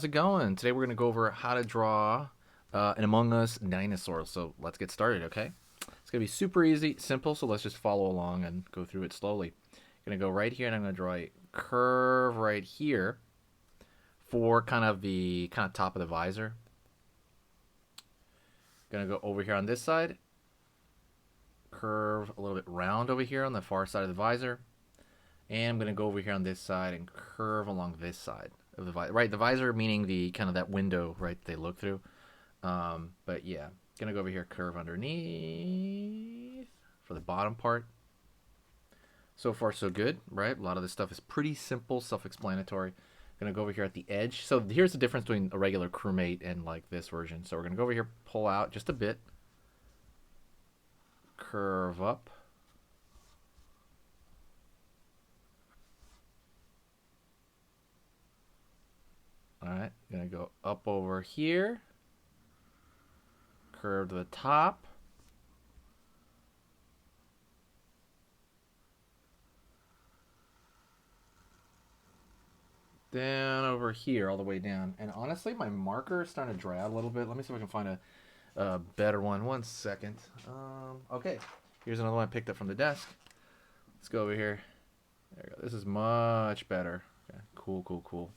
how's it going? Today we're going to go over how to draw an Among Us dinosaur. So let's get started, okay? It's going to be super easy, simple, so let's just follow along and go through it slowly. I'm going to go right here and I'm going to draw a curve right here for kind of the top of the visor. Going to go over here on this side, curve a little bit round over here on the far side of the visor. And I'm going to go over here on this side and curve along this side of the visor. Right, the visor meaning the kind of that window, right, they look through. But yeah, going to go over here, curve underneath for the bottom part. So far, so good, right? A lot of this stuff is pretty simple, self-explanatory. Going to go over here at the edge. So here's the difference between a regular crewmate and like this version. So we're going to go over here, pull out just a bit. Curve up. All right, gonna go up over here, curve to the top, down over here, all the way down. And honestly, my marker is starting to dry out a little bit. Let me see if I can find a better one. 1 second. Okay, here's another one I picked up from the desk. Let's go over here. There we go. This is much better. Okay, cool.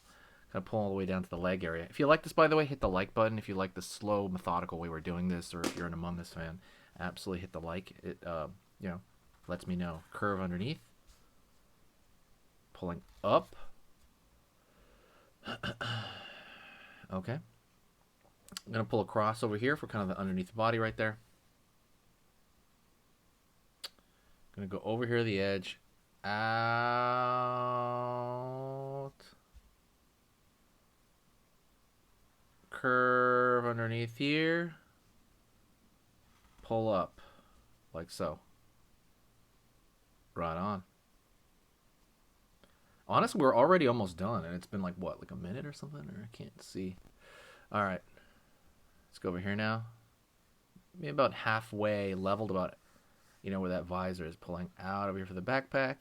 Kind of pull all the way down to the leg area. If you like this, by the way, hit the like button. If you like the slow, methodical way we're doing this, or if you're an Among Us fan, absolutely hit the like. It, lets me know. Curve underneath. Pulling up. Okay. I'm going to pull across over here for kind of the underneath the body right there. I'm going to go over here to the edge. Out. Curve underneath here, pull up like so. Right on. Honestly, we're already almost done, and it's been like what, like a minute or something, or I can't see. All right, let's go over here now. Maybe about halfway leveled, about where that visor is, pulling out over here for the backpack.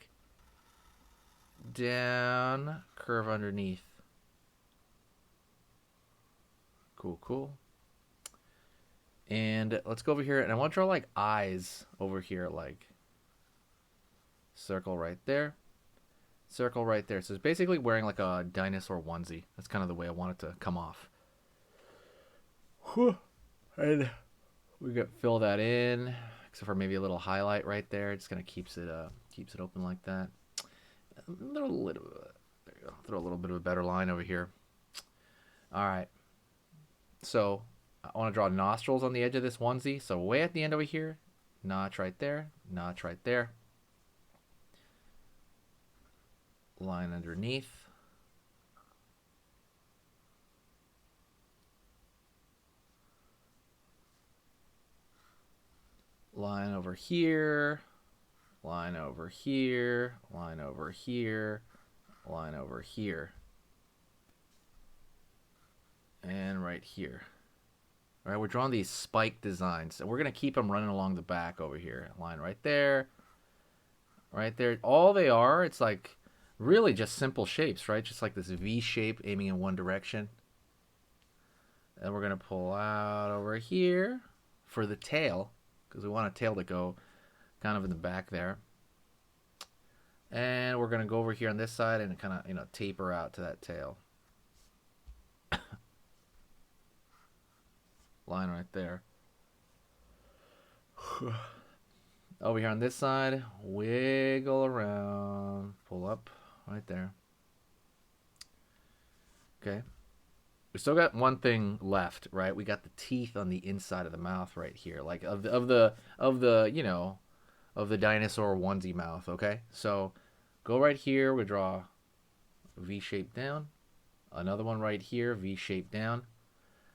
Down, curve underneath. Cool. And let's go over here, and I want to draw like eyes over here, like circle right there, circle right there. So it's basically wearing like a dinosaur onesie. That's kind of the way I want it to come off. And we got fill that in, except for maybe a little highlight right there. It just kind of keeps it open like that. There you go. Throw a little bit of a better line over here. All right. So I want to draw nostrils on the edge of this onesie. So way at the end over here, notch right there, notch right there. Line underneath. Line over here, line over here, line over here, line over here. And right here. All right, we're drawing these spike designs, and we're going to keep them running along the back over here. Line right there. Right there. All they are, it's like really just simple shapes, right? Just like this V shape aiming in one direction. And we're going to pull out over here for the tail, because we want a tail to go kind of in the back there. And we're going to go over here on this side and kind of, taper out to that tail. Line right there. Over here on this side, wiggle around, pull up right there. Okay. We still got one thing left, right? We got the teeth on the inside of the mouth right here, like of the dinosaur onesie mouth. Okay, so go right here. We draw V shape down. Another one right here, V shape down.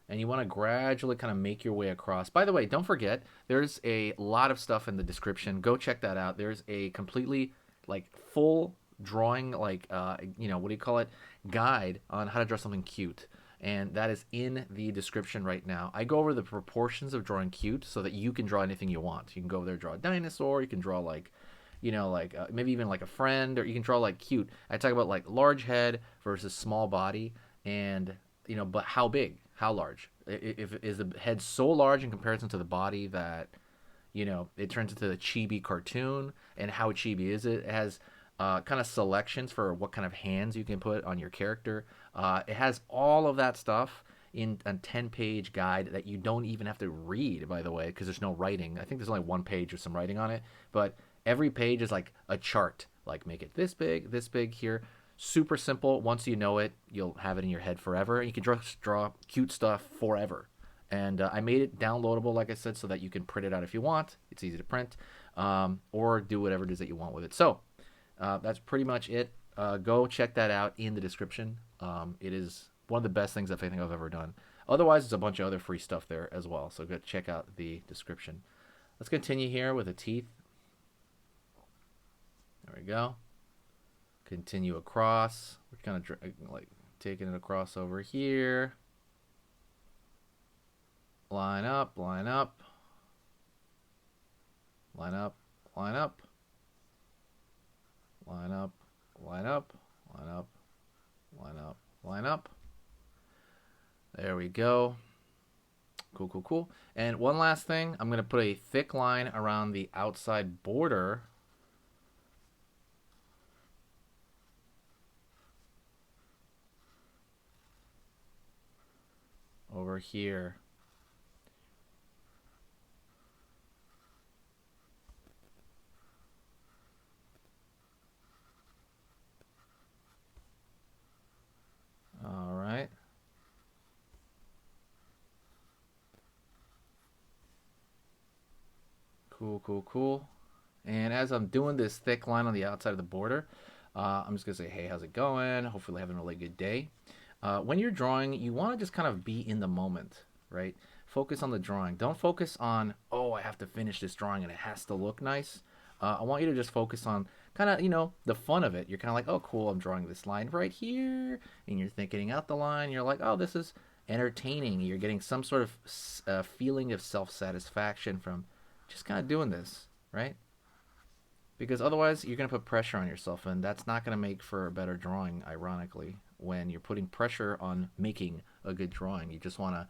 And you want to gradually kind of make your way across. By the way, don't forget, there's a lot of stuff in the description. Go check that out. There's a completely like full drawing, like what do you call it, guide on how to draw something cute. And that is in the description right now. I go over the proportions of drawing cute so that you can draw anything you want. You can go over there, draw a dinosaur. You can draw like maybe even like a friend, or you can draw like cute. I talk about like large head versus small body, and but how big? How large? If is the head so large in comparison to the body that it turns into a chibi cartoon? And how chibi is it? It has kind of selections for what kind of hands you can put on your character. It has all of that stuff in a 10-page guide that you don't even have to read, by the way, because there's no writing. I think there's only one page with some writing on it, but every page is like a chart. Like, make it this big here. Super simple. Once you know it, you'll have it in your head forever, and you can draw cute stuff forever. And I made it downloadable, like I said, so that you can print it out if you want. It's easy to print, or do whatever it is that you want with it. So that's pretty much it. Go check that out in the description. It is one of the best things that I think I've ever done. Otherwise, there's a bunch of other free stuff there as well. So go check out the description. Let's continue here with the teeth. There we go. Continue across. We're kind of like taking it across over here. Line up, line up. Line up, line up. Line up, line up, line up, line up, line up. There we go. Cool, cool, cool. And one last thing, I'm going to put a thick line around the outside border. Over here. All right. Cool, cool, cool. And as I'm doing this thick line on the outside of the border, I'm just going to say, hey, how's it going? Hopefully having a really good day. When you're drawing, you want to just kind of be in the moment, right? Focus on the drawing. Don't focus on, oh, I have to finish this drawing and it has to look nice. I want you to just focus on kind of, the fun of it. You're kind of like, oh, cool, I'm drawing this line right here. And you're thinking out the line. You're like, oh, this is entertaining. You're getting some sort of feeling of self-satisfaction from just kind of doing this, right? Because otherwise, you're going to put pressure on yourself, and that's not going to make for a better drawing, ironically, when you're putting pressure on making a good drawing. You just want to,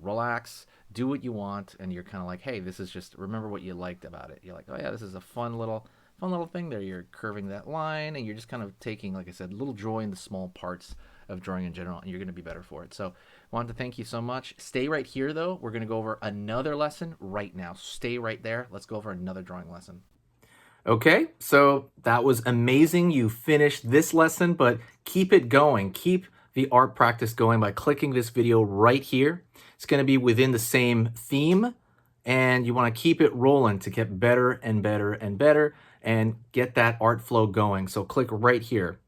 relax, do what you want, and you're kind of like, hey, this is just, remember what you liked about it. You're like, oh yeah, this is a fun little thing there. You're curving that line, and you're just kind of taking, like I said, little joy in the small parts of drawing in general, and you're going to be better for it. So I wanted to thank you so much. Stay right here, though. We're going to go over another lesson right now. Stay right there. Let's go over another drawing lesson. Okay, so that was amazing. You finished this lesson, but keep it going. Keep the art practice going by clicking this video right here. It's going to be within the same theme, and you want to keep it rolling to get better and better and better and get that art flow going. So click right here.